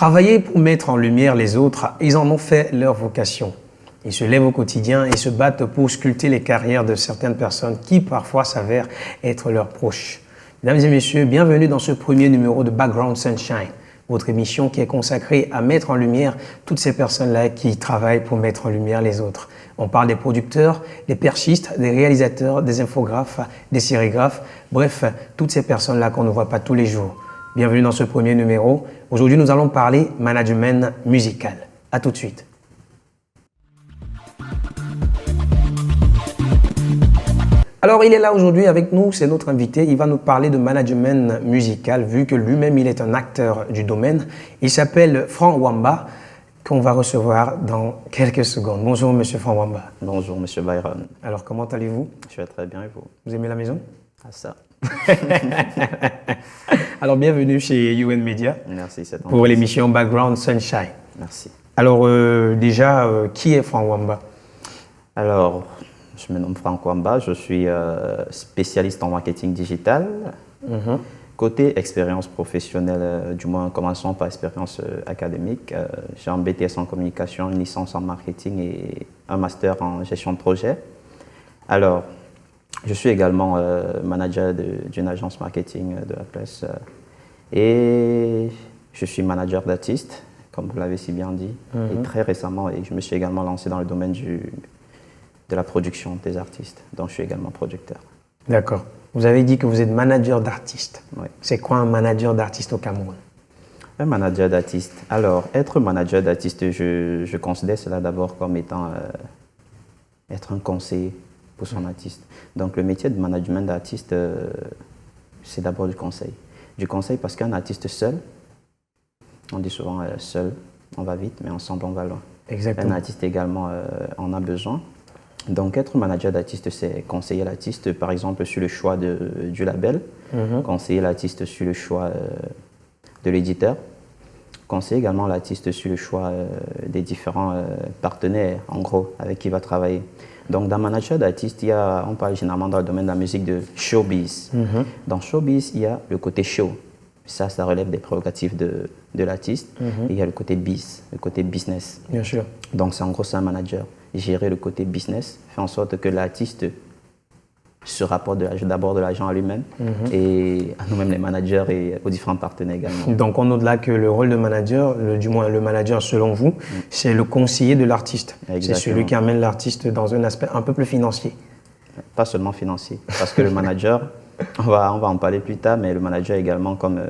Travailler pour mettre en lumière les autres, ils en ont fait leur vocation. Ils se lèvent au quotidien et se battent pour sculpter les carrières de certaines personnes qui parfois s'avèrent être leurs proches. Mesdames et messieurs, bienvenue dans ce premier numéro de Background Sunshine, votre émission qui est consacrée à mettre en lumière toutes ces personnes-là qui travaillent pour mettre en lumière les autres. On parle des producteurs, des perchistes, des réalisateurs, des infographes, des sérigraphes, bref, toutes ces personnes-là qu'on ne voit pas tous les jours. Bienvenue dans ce premier numéro. Aujourd'hui, nous allons parler management musical. À tout de suite. Alors, il est là aujourd'hui avec nous, c'est notre invité. Il va nous parler de management musical, vu que lui-même, il est un acteur du domaine. Il s'appelle Franck Wamba, qu'on va recevoir dans quelques secondes. Bonjour, monsieur Franck Wamba. Bonjour, monsieur Byron. Alors, comment allez-vous? Je vais très bien et vous? Vous aimez la maison? Ah, ça. Alors, bienvenue chez UN Media. Merci, c'est pour l'émission Background Sunshine. Merci. Alors, qui est Franck Wamba? Alors, je me nomme Franck Wamba, je suis spécialiste en marketing digital. Côté expérience professionnelle, du moins commençons par expérience académique. J'ai un BTS en communication, une licence en marketing et un master en gestion de projet. Alors, je suis également manager d'une agence marketing de la presse et je suis manager d'artistes, comme vous l'avez si bien dit. Et très récemment, je me suis également lancé dans le domaine de la production des artistes, donc je suis également producteur. D'accord. Vous avez dit que vous êtes manager d'artistes. Oui. C'est quoi un manager d'artiste au Cameroun? Un manager d'artiste. Alors, être manager d'artiste, je considère cela d'abord comme étant être un conseiller pour son artiste. Donc, le métier de management d'artiste, c'est d'abord du conseil. Du conseil parce qu'un artiste seul, on dit souvent seul, on va vite, mais ensemble, on va loin. Exactement. Un artiste également en a besoin. Donc, être manager d'artiste, c'est conseiller l'artiste, par exemple, sur le choix du label, conseiller l'artiste sur le choix de l'éditeur, conseiller également l'artiste sur le choix des différents partenaires, en gros, avec qui il va travailler. Donc, dans manager d'artiste, on parle généralement dans le domaine de la musique de showbiz. Dans showbiz, il y a le côté show. Ça relève des prérogatives de l'artiste. Et il y a le côté biz, le côté business. Bien sûr. Donc, c'est en gros, c'est un manager. Gérer le côté business, faire en sorte que l'artiste se rapporte d'abord de l'argent à lui-même et à nous-mêmes les managers et aux différents partenaires également. Donc, on note là que le rôle de manager, du moins le manager selon vous, c'est le conseiller de l'artiste. C'est celui qui amène l'artiste dans un aspect un peu plus financier. Pas seulement financier, parce que le manager, on va en parler plus tard, mais le manager est également comme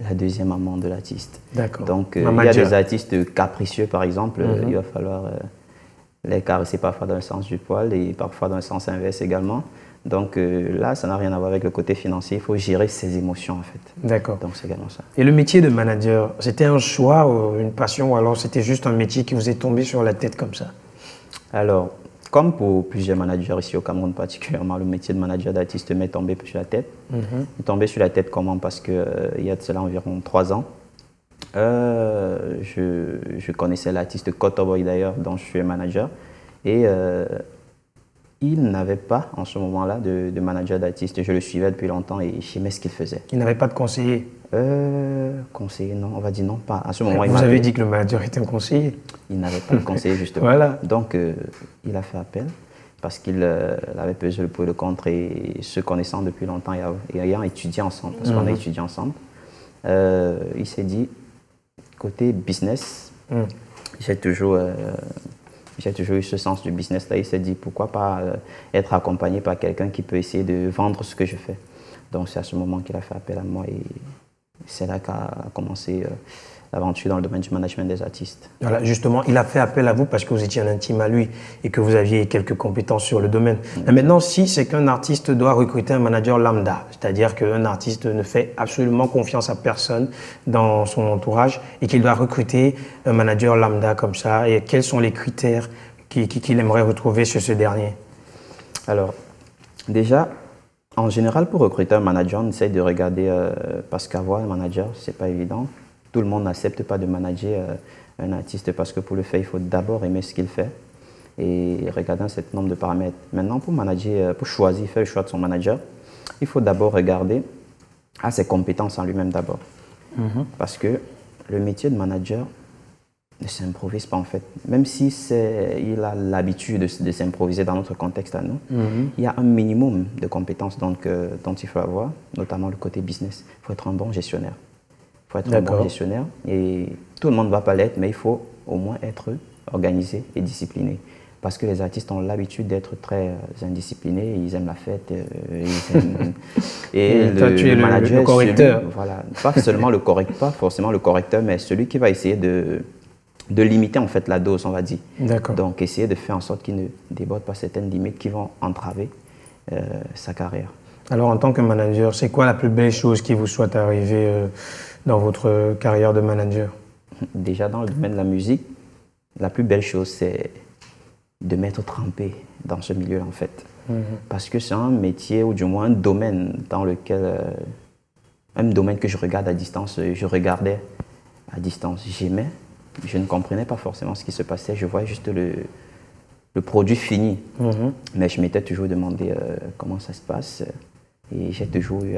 la deuxième maman de l'artiste. D'accord. Donc, il y a des artistes capricieux, par exemple, il va falloir les caresser parfois dans le sens du poil et parfois dans le sens inverse également. Donc là, ça n'a rien à voir avec le côté financier, il faut gérer ses émotions en fait. D'accord. Donc c'est également ça. Et le métier de manager, c'était un choix, une passion ou alors c'était juste un métier qui vous est tombé sur la tête comme ça? Alors, comme pour plusieurs managers ici au Cameroun particulièrement, le métier de manager d'artiste m'est tombé sur la tête. Il est tombé sur la tête comment? Parce qu'il y a de cela environ 3 ans. Je connaissais l'artiste Kotoboy d'ailleurs, dont je suis manager, et il n'avait pas en ce moment-là de manager d'artiste. Je le suivais depuis longtemps et j'aimais ce qu'il faisait. Il n'avait pas de conseiller? Conseiller, non, on va dire non, pas. À ce moment, vous avez dit que le manager était un conseiller. Il n'avait pas de conseiller justement. Voilà. Donc il a fait appel parce qu'il avait pesé le pour et le contre et se connaissant depuis longtemps et ayant étudié ensemble, parce qu'on a étudié ensemble, il s'est dit, côté business, j'ai toujours eu ce sens du business là. Il s'est dit pourquoi pas être accompagné par quelqu'un qui peut essayer de vendre ce que je fais. Donc c'est à ce moment qu'il a fait appel à moi et c'est là qu'a commencé l'aventure dans le domaine du management des artistes. Voilà, justement, il a fait appel à vous parce que vous étiez un intime à lui et que vous aviez quelques compétences sur le domaine. Mais maintenant, si c'est qu'un artiste doit recruter un manager lambda, c'est-à-dire qu'un artiste ne fait absolument confiance à personne dans son entourage et qu'il doit recruter un manager lambda comme ça, et quels sont les critères qu'il aimerait retrouver chez ce dernier? Alors, déjà, en général, pour recruter un manager, on essaie de regarder, parce qu'avoir un manager, c'est pas évident. Tout le monde n'accepte pas de manager un artiste parce que pour le faire, il faut d'abord aimer ce qu'il fait et regarder un certain nombre de paramètres. Maintenant, pour manager, pour choisir, faire le choix de son manager, il faut d'abord regarder à ses compétences en lui-même d'abord. Parce que le métier de manager ne s'improvise pas en fait. Même si il a l'habitude de s'improviser dans notre contexte à nous, il y a un minimum de compétences dont il faut avoir, notamment le côté business. Il faut être un bon gestionnaire. Il faut être un bon gestionnaire et tout le monde ne va pas l'être, mais il faut au moins être organisé et discipliné. Parce que les artistes ont l'habitude d'être très indisciplinés, ils aiment la fête, et le manager, le correcteur. Voilà, pas seulement pas forcément le correcteur, mais celui qui va essayer de limiter en fait la dose, on va dire. Donc essayer de faire en sorte qu'il ne déborde pas certaines limites qui vont entraver sa carrière. Alors en tant que manager, c'est quoi la plus belle chose qui vous soit arrivée dans votre carrière de manager? Déjà dans le domaine de la musique, la plus belle chose c'est de m'être trempé dans ce milieu en fait. Parce que c'est un métier ou du moins un domaine dans lequel, un domaine que je regarde à distance, je regardais à distance, j'aimais. Je ne comprenais pas forcément ce qui se passait, je voyais juste le produit fini. Mais je m'étais toujours demandé comment ça se passe et j'ai toujours eu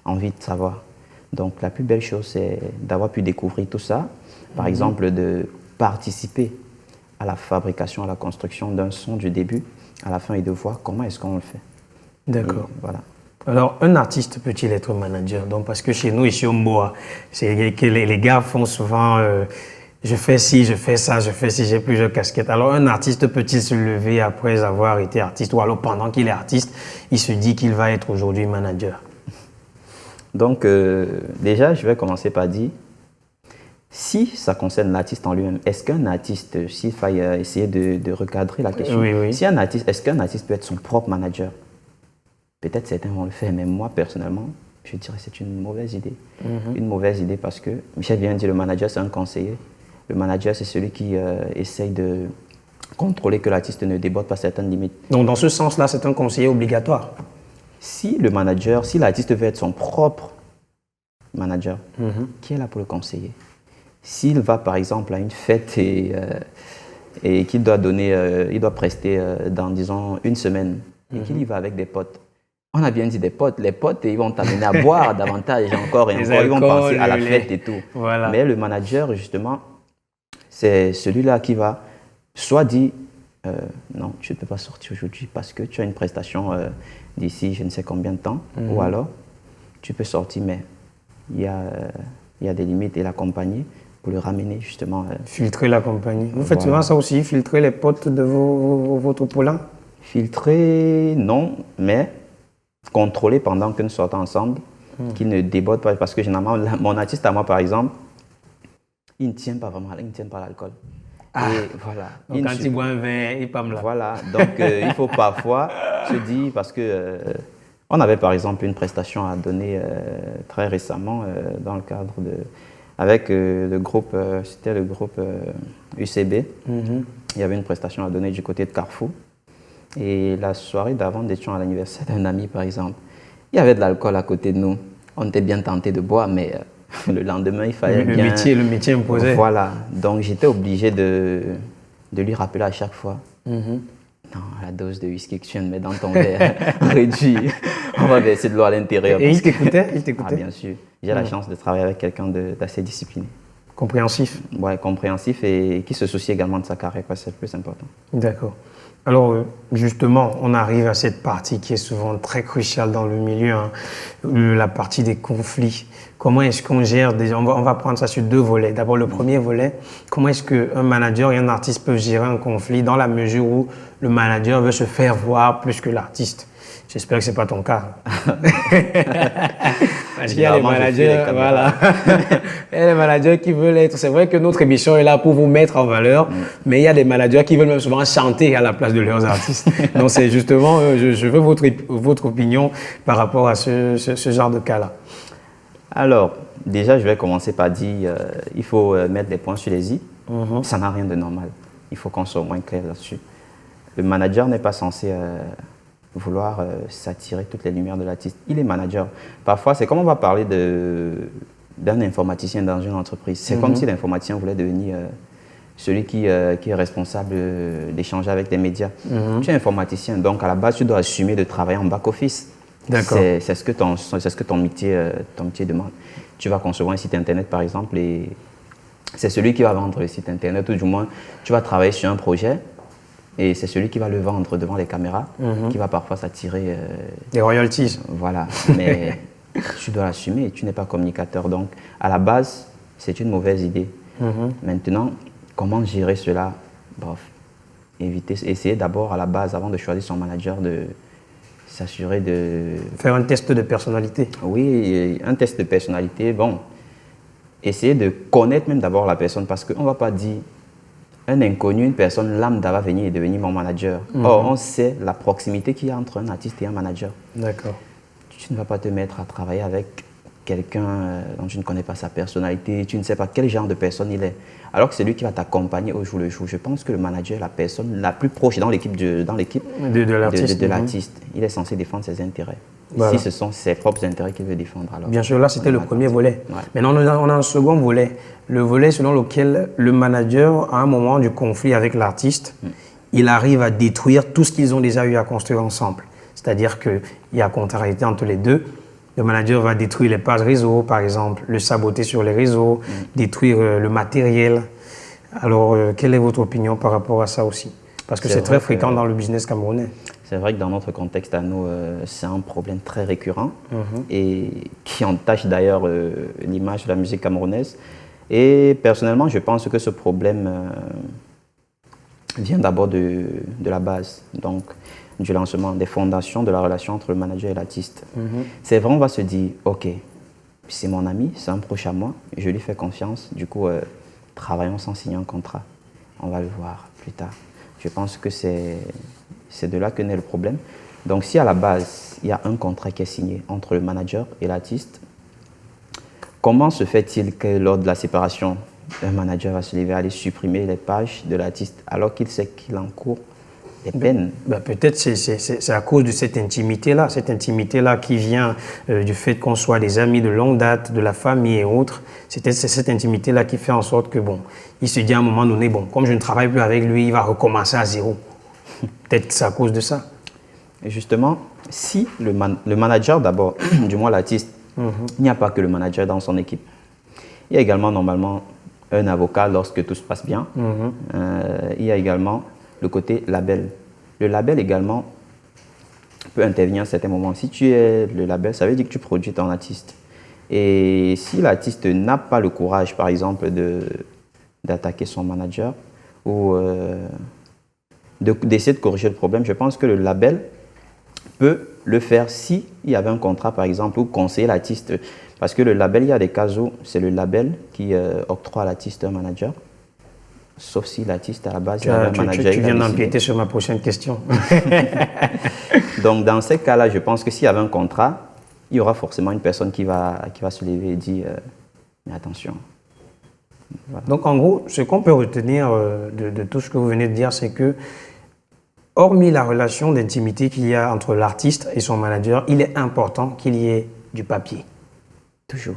envie de savoir. Donc la plus belle chose, c'est d'avoir pu découvrir tout ça. Par exemple, de participer à la fabrication, à la construction d'un son du début à la fin et de voir comment est-ce qu'on le fait. D'accord. Voilà. Alors, un artiste peut-il être manager? Donc, parce que chez nous, ici au Mboa, c'est que les gars font souvent je fais ci, je fais ça, je fais ci, j'ai plusieurs casquettes. Alors, un artiste peut-il se lever après avoir été artiste ou alors pendant qu'il est artiste, il se dit qu'il va être aujourd'hui manager? Donc, déjà, je vais commencer par dire, si ça concerne l'artiste en lui-même, est-ce qu'un artiste, s'il faille essayer de recadrer la question, si un artiste, est-ce qu'un artiste peut être son propre manager? Peut-être certains vont le faire, mais moi, personnellement, je dirais que c'est une mauvaise idée. Une mauvaise idée parce que, Michel vient de dire, le manager, c'est un conseiller. Le manager, c'est celui qui essaye de contrôler que l'artiste ne déborde pas certaines limites. Donc, dans ce sens-là, c'est un conseiller obligatoire? Si le manager, si l'artiste veut être son propre manager, qui est là pour le conseiller? S'il va, par exemple, à une fête et qu'il doit il doit prester dans, disons, une semaine, et qu'il y va avec des potes, on a bien dit des potes. Les potes, ils vont t'amener à boire davantage encore et encore. Ils vont penser à la fête et tout. Voilà. Mais le manager, justement, c'est celui-là qui va soit dire non, tu ne peux pas sortir aujourd'hui parce que tu as une prestation d'ici je ne sais combien de temps. Ou alors, tu peux sortir, mais il y a des limites et l'accompagner pour le ramener justement. Filtrer la compagnie. Vous faites souvent ça aussi, filtrer les potes de votre poulain? Filtrer, non, mais contrôler pendant que nous sortons ensemble, qu'il ne déborde pas. Parce que généralement, mon artiste à moi, par exemple, il ne tient pas vraiment, il ne tient pas l'alcool. Et voilà. Donc quand il boit un verre, il parle là. Voilà, donc il faut parfois se dire, parce que on avait par exemple une prestation à donner très récemment dans le cadre avec le groupe, c'était le groupe UCB. Il y avait une prestation à donner du côté de Carrefour. Et la soirée d'avant, nous étions à l'anniversaire d'un ami, par exemple. Il y avait de l'alcool à côté de nous. On était bien tentés de boire, mais le lendemain, il fallait le métier imposait. Voilà. Donc, j'étais obligé de lui rappeler à chaque fois. Non, la dose de whisky que tu viens de mettre dans ton verre, réduit. On va verser de l'eau à l'intérieur. Et il t'écoutait? Ah, bien sûr. J'ai la chance de travailler avec quelqu'un d'assez discipliné. Compréhensif? Ouais, compréhensif et qui se soucie également de sa carrière, c'est le plus important. D'accord. Alors, justement, on arrive à cette partie qui est souvent très cruciale dans le milieu, hein, la partie des conflits. Comment est-ce qu'on gère on va prendre ça sur deux volets. D'abord, le premier volet, comment est-ce qu'un manager et un artiste peuvent gérer un conflit dans la mesure où le manager veut se faire voir plus que l'artiste? J'espère que ce n'est pas ton cas. Parce qu'il y a des managers, voilà. Il y a des managers qui veulent être... C'est vrai que notre émission est là pour vous mettre en valeur, mais il y a des managers qui veulent même souvent chanter à la place de leurs artistes. Donc c'est justement, je veux votre opinion par rapport à ce genre de cas-là. Alors, déjà, je vais commencer par dire, il faut mettre des points sur les i. Ça n'a rien de normal. Il faut qu'on soit au moins clair là-dessus. Le manager n'est pas censé... vouloir s'attirer toutes les lumières de l'artiste. Il est manager. Parfois, c'est comme on va parler d'un informaticien dans une entreprise. C'est comme si l'informaticien voulait devenir celui qui est responsable d'échanger avec les médias. Tu es informaticien, donc à la base, tu dois assumer de travailler en back-office. D'accord. C'est ce que ton métier demande. Tu vas concevoir un site internet par exemple et c'est celui qui va vendre le site internet, ou du moins tu vas travailler sur un projet et c'est celui qui va le vendre devant les caméras qui va parfois s'attirer des royalties. Voilà, mais tu dois l'assumer, tu n'es pas communicateur. Donc à la base, c'est une mauvaise idée. Maintenant, comment gérer cela? Bref, essayer d'abord à la base, avant de choisir son manager, de s'assurer de... Faire un test de personnalité. Oui, un test de personnalité. Bon, essayer de connaître même d'abord la personne parce qu'on ne va pas dire un inconnu, une personne lambda va venir et devenir mon manager. Or, on sait la proximité qu'il y a entre un artiste et un manager. D'accord. Tu ne vas pas te mettre à travailler avec quelqu'un dont tu ne connais pas sa personnalité, tu ne sais pas quel genre de personne il est. Alors que c'est lui qui va t'accompagner au jour le jour. Je pense que le manager est la personne la plus proche dans l'équipe de l'artiste. Il est censé défendre ses intérêts. Voilà. Si ce sont ses propres intérêts qu'il veut défendre. Alors bien sûr, là c'était le premier volet. Ouais. Maintenant on a un second volet. Le volet selon lequel le manager, à un moment du conflit avec l'artiste, il arrive à détruire tout ce qu'ils ont déjà eu à construire ensemble. C'est-à-dire qu'il y a contrariété entre les deux. Le manager va détruire les pages réseau, par exemple, le saboter sur les réseaux, détruire le matériel. Alors, quelle est votre opinion par rapport à ça aussi? Parce que c'est très fréquent dans le business camerounais. C'est vrai que dans notre contexte à nous, c'est un problème très récurrent et qui entache d'ailleurs l'image de la musique camerounaise. Et personnellement, je pense que ce problème vient d'abord de la base. Donc, du lancement, des fondations de la relation entre le manager et l'artiste. C'est vrai, on va se dire, ok, c'est mon ami, c'est un proche à moi, je lui fais confiance, du coup, travaillons sans signer un contrat. On va le voir plus tard. Je pense que c'est de là que naît le problème. Donc, si à la base, il y a un contrat qui est signé entre le manager et l'artiste, comment se fait-il que lors de la séparation, un manager va se lever à aller supprimer les pages de l'artiste alors qu'il sait qu'il encourt peine? Peut-être c'est à cause de cette intimité-là qui vient du fait qu'on soit des amis de longue date, de la famille et autres. C'est cette intimité-là qui fait en sorte que, bon, il se dit à un moment donné, bon, comme je ne travaille plus avec lui, il va recommencer à zéro. Peut-être c'est à cause de ça. Et justement, si le manager d'abord, du moins l'artiste, il n'y a pas que le manager dans son équipe. Il y a également normalement un avocat lorsque tout se passe bien. Il y a également le côté label. Le label également peut intervenir à certains moments. Si tu es le label, ça veut dire que tu produis ton artiste. Et si l'artiste n'a pas le courage, par exemple, d'attaquer son manager ou d'essayer de corriger le problème, je pense que le label peut le faire s'il y avait un contrat, par exemple, ou conseiller l'artiste. Parce que le label, il y a des cas où c'est le label qui octroie à l'artiste un manager. Sauf si l'artiste, à la base, il y a un manager. Tu viens d'empiéter sur ma prochaine question. Donc, dans ces cas-là, je pense que s'il y avait un contrat, il y aura forcément une personne qui va se lever et dire mais attention. Voilà. Donc, en gros, ce qu'on peut retenir de tout ce que vous venez de dire, c'est que, hormis la relation d'intimité qu'il y a entre l'artiste et son manager, il est important qu'il y ait du papier. Toujours.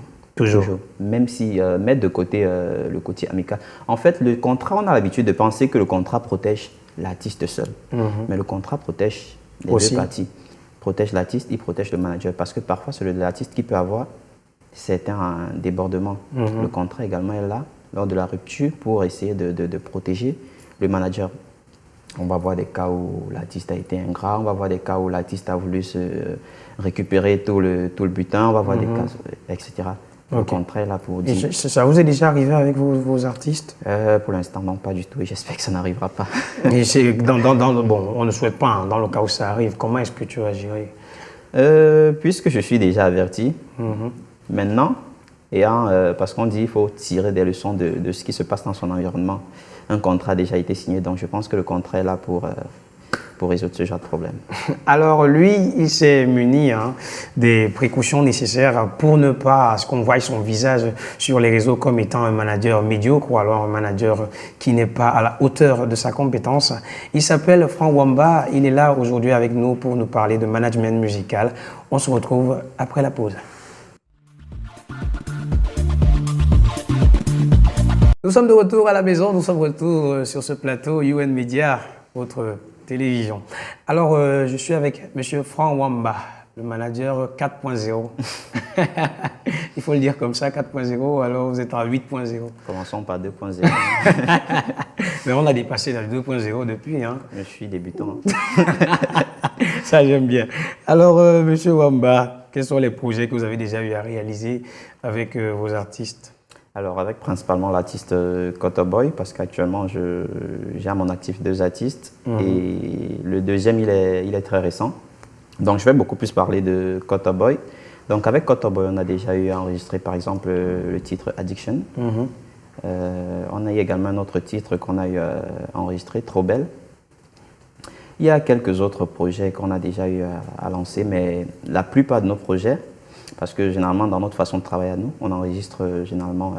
Même si mettre de côté le côté amical. En fait, le contrat, on a l'habitude de penser que le contrat protège l'artiste seul. Mais le contrat protège les deux parties. Il protège l'artiste, il protège le manager. Parce que parfois, c'est l'artiste qui peut avoir certains débordements. Le contrat également est là, lors de la rupture, pour essayer de protéger le manager. On va voir des cas où l'artiste a été ingrat, on va voir des cas où l'artiste a voulu se récupérer tout le butin, on va voir des cas, etc. Le contraire là pour dire. Et ça vous est déjà arrivé avec vos artistes? Pour l'instant, non, pas du tout. Et j'espère que ça n'arrivera pas. Et bon, on ne souhaite pas, hein, dans le cas où ça arrive, comment est-ce que tu vas gérer? Puisque je suis déjà averti, maintenant, parce qu'on dit qu'il faut tirer des leçons de ce qui se passe dans son environnement. Un contrat a déjà été signé, donc je pense que le contrat est là pour résoudre ce genre de problème. Alors lui, il s'est muni des précautions nécessaires pour ne pas ce qu'on voie son visage sur les réseaux comme étant un manager médiocre ou alors un manager qui n'est pas à la hauteur de sa compétence. Il s'appelle Franck Wamba, il est là aujourd'hui avec nous pour nous parler de management musical. On se retrouve après la pause. Nous sommes de retour à la maison, nous sommes de retour sur ce plateau UN Media, votre télévision. Alors, je suis avec M. Franck Wamba, le manager 4.0. Il faut le dire comme ça, 4.0, alors vous êtes à 8.0. Commençons par 2.0. Mais on a dépassé le 2.0 depuis. Hein. Je suis débutant. Ça, j'aime bien. Alors, Monsieur Wamba, quels sont les projets que vous avez déjà eu à réaliser avec vos artistes? Alors, avec principalement l'artiste Kotoboy, parce qu'actuellement, j'ai à mon actif 2 artistes. Et le deuxième, il est très récent. Donc, je vais beaucoup plus parler de Kotoboy. Donc, avec Kotoboy, on a déjà eu à enregistrer, par exemple, le titre Addiction. On a eu également un autre titre qu'on a eu à enregistrer, Trop Belle. Il y a quelques autres projets qu'on a déjà eu à lancer, mais la plupart de nos projets, parce que généralement, dans notre façon de travailler à nous, on enregistre généralement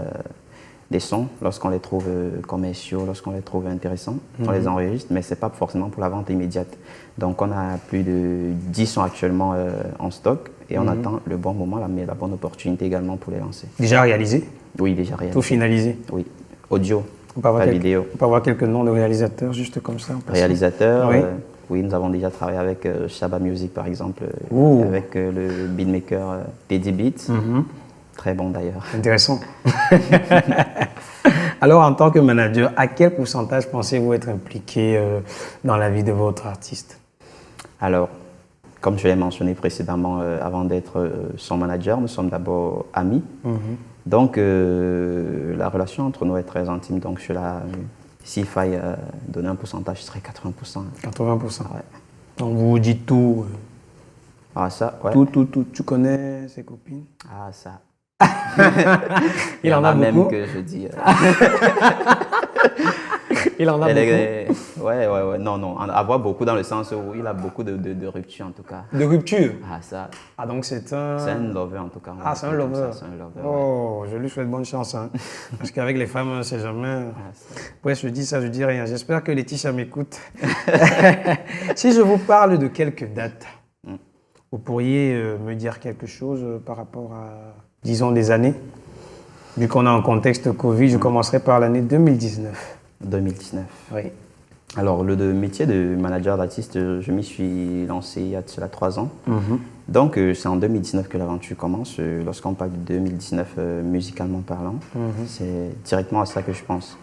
des sons lorsqu'on les trouve commerciaux, lorsqu'on les trouve intéressants. On les enregistre, mais ce n'est pas forcément pour la vente immédiate. Donc, on a plus de 10 sons actuellement en stock et on attend le bon moment, la bonne opportunité également pour les lancer. Déjà réalisé? Oui, déjà réalisé. Tout finalisé? Oui. Audio, on peut pas vidéo. On peut avoir quelques noms de réalisateurs, juste comme ça? Réalisateurs, oui. Oui, nous avons déjà travaillé avec Shaba Music, par exemple, avec le beatmaker Teddy Beats. Très bon d'ailleurs. Intéressant. Alors, en tant que manager, à quel pourcentage pensez-vous être impliqué dans la vie de votre artiste? Alors, comme je l'ai mentionné précédemment, avant d'être son manager, nous sommes d'abord amis. Donc, la relation entre nous est très intime. Donc, s'il faille donner un pourcentage, ce serait 80%. 80%. Ouais. Donc, vous vous dites tout. Ah, ça, ouais. Tout. Tu connais ses copines? Ah, ça. Il en a beaucoup. Même que je dis. Il en a beaucoup. Ouais. Non. Avoir beaucoup dans le sens où il a beaucoup de ruptures en tout cas. De rupture? Ah, ça. Ah, donc c'est un. C'est un lover en tout cas. Ah, c'est un lover. C'est un lover. Oh, je lui souhaite bonne chance. Hein. Parce qu'avec les femmes, c'est jamais. Ouais, je dis ça, je dis rien. J'espère que Laetitia m'écoute. Si je vous parle de quelques dates, vous pourriez me dire quelque chose par rapport à, disons, des années? Vu qu'on est en contexte Covid, je commencerai par l'année 2019. 2019. Oui. Alors, le métier de manager d'artiste, je m'y suis lancé il y a de cela 3 ans. Donc, c'est en 2019 que l'aventure commence. Lorsqu'on parle de 2019, musicalement parlant, c'est directement à ça que je pense.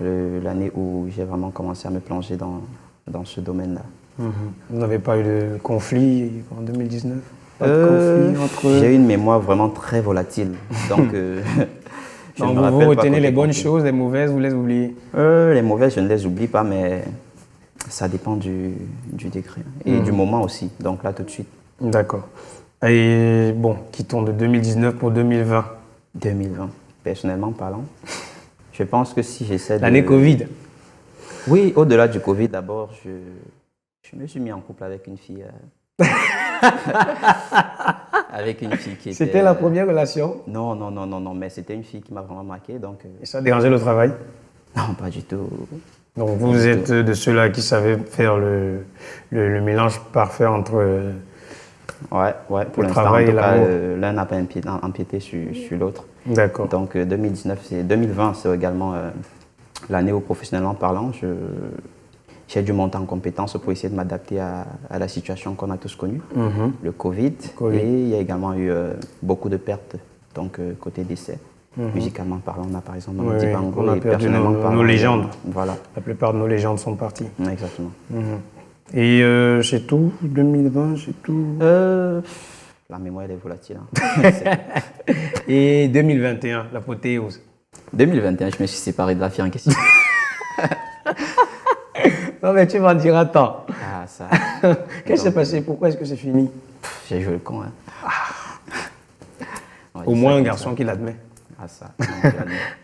L'année où j'ai vraiment commencé à me plonger dans ce domaine-là. Vous n'avez pas eu de conflit en 2019? Pas de conflit entre... J'ai une mémoire vraiment très volatile. Donc, donc vous retenez les bonnes choses, les mauvaises, vous les oubliez? Les mauvaises, je ne les oublie pas, mais ça dépend du degré et du moment aussi. Donc là, tout de suite. D'accord. Et bon, quittons de 2019 pour 2020. 2020, personnellement parlant, je pense que si j'essaie de... L'année Covid? Oui, au-delà du Covid, d'abord, je me suis mis en couple avec une fille... avec une fille qui était... C'était la première relation? Non, mais c'était une fille qui m'a vraiment marqué, donc... Et ça a dérangé le travail? Non, pas du tout. Donc vous êtes de ceux-là qui savaient faire le mélange parfait entre... Ouais, pour l'instant, en tout cas, l'un n'a pas empiété sur l'autre. D'accord. Donc 2020, c'est également l'année où, professionnellement parlant, j'ai dû monter en compétence pour essayer de m'adapter à la situation qu'on a tous connue, le Covid. Et il y a également eu beaucoup de pertes, donc côté décès. Musicalement parlant, on a par exemple Dibango, on a perdu nos légendes. Voilà. La plupart de nos légendes sont parties. Exactement. Et c'est tout, 2020, c'est tout? La mémoire, elle est volatile. Hein. Et 2021, l'apothéose? 2021, je me suis séparé de la fille en question. Non, mais tu m'en diras tant. Ah, ça. Qu'est-ce qui s'est passé? Pourquoi est-ce que c'est fini? J'ai joué le con. Hein. Au moins un garçon qui l'admet. Ah, ça.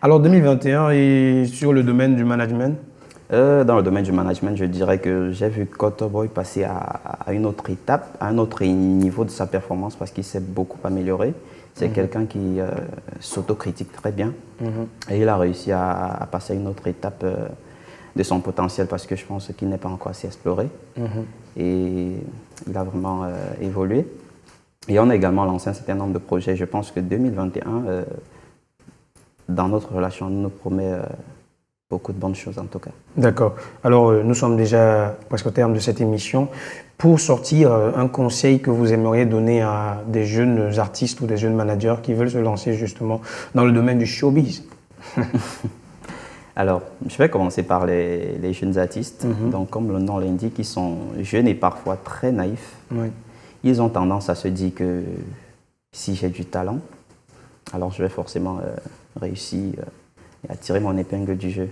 Alors, 2021, et sur le domaine du management? Dans le domaine du management, je dirais que j'ai vu Kotoboy passer à une autre étape, à un autre niveau de sa performance parce qu'il s'est beaucoup amélioré. C'est quelqu'un qui s'autocritique très bien et il a réussi à passer à une autre étape de son potentiel parce que je pense qu'il n'est pas encore assez exploré. Et il a vraiment évolué. Et on a également lancé un certain nombre de projets. Je pense que 2021, dans notre relation, nous promet beaucoup de bonnes choses en tout cas. D'accord. Alors, nous sommes déjà presque au terme de cette émission. Pour sortir, un conseil que vous aimeriez donner à des jeunes artistes ou des jeunes managers qui veulent se lancer justement dans le domaine du showbiz? Alors, je vais commencer par les jeunes artistes. Donc, comme le nom l'indique, ils sont jeunes et parfois très naïfs. Oui. Ils ont tendance à se dire que si j'ai du talent, alors je vais forcément réussir et attirer mon épingle du jeu.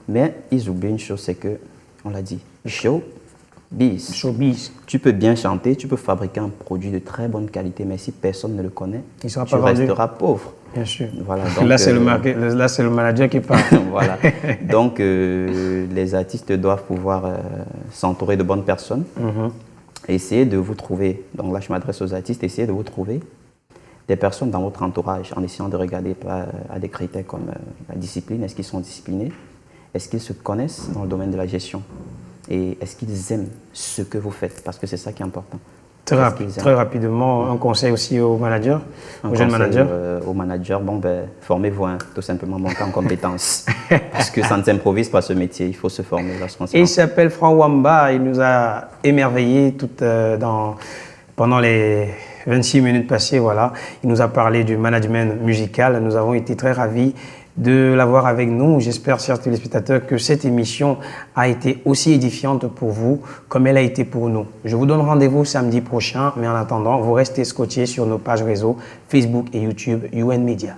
Mais ils oublient une chose, c'est que, on l'a dit, showbiz. Showbiz. Tu peux bien chanter, tu peux fabriquer un produit de très bonne qualité, mais si personne ne le connaît, Il sera tu pas vendu. resteras pauvre. Bien sûr. Voilà, donc, Là, c'est le manager qui parle. voilà. Donc, les artistes doivent pouvoir s'entourer de bonnes personnes. Essayez de vous trouver, donc là je m'adresse aux artistes, essayez de vous trouver des personnes dans votre entourage en essayant de regarder à des critères comme la discipline. Est-ce qu'ils sont disciplinés? Est-ce qu'ils se connaissent dans le domaine de la gestion? Et est-ce qu'ils aiment ce que vous faites? Parce que c'est ça qui est important. Très rapidement, un conseil aussi aux managers, aux jeunes managers. Aux managers, bon, formez-vous, tout simplement, montez en compétences. Parce que ça ne s'improvise pas ce métier, il faut se former lorsqu'on se Et il s'appelle Franck Wamba, il nous a émerveillés pendant les 26 minutes passées. Voilà. Il nous a parlé du management musical, nous avons été très ravis de l'avoir avec nous. J'espère, chers téléspectateurs, que cette émission a été aussi édifiante pour vous comme elle a été pour nous. Je vous donne rendez-vous samedi prochain, mais en attendant, vous restez scotchés sur nos pages réseau Facebook et YouTube UN Media.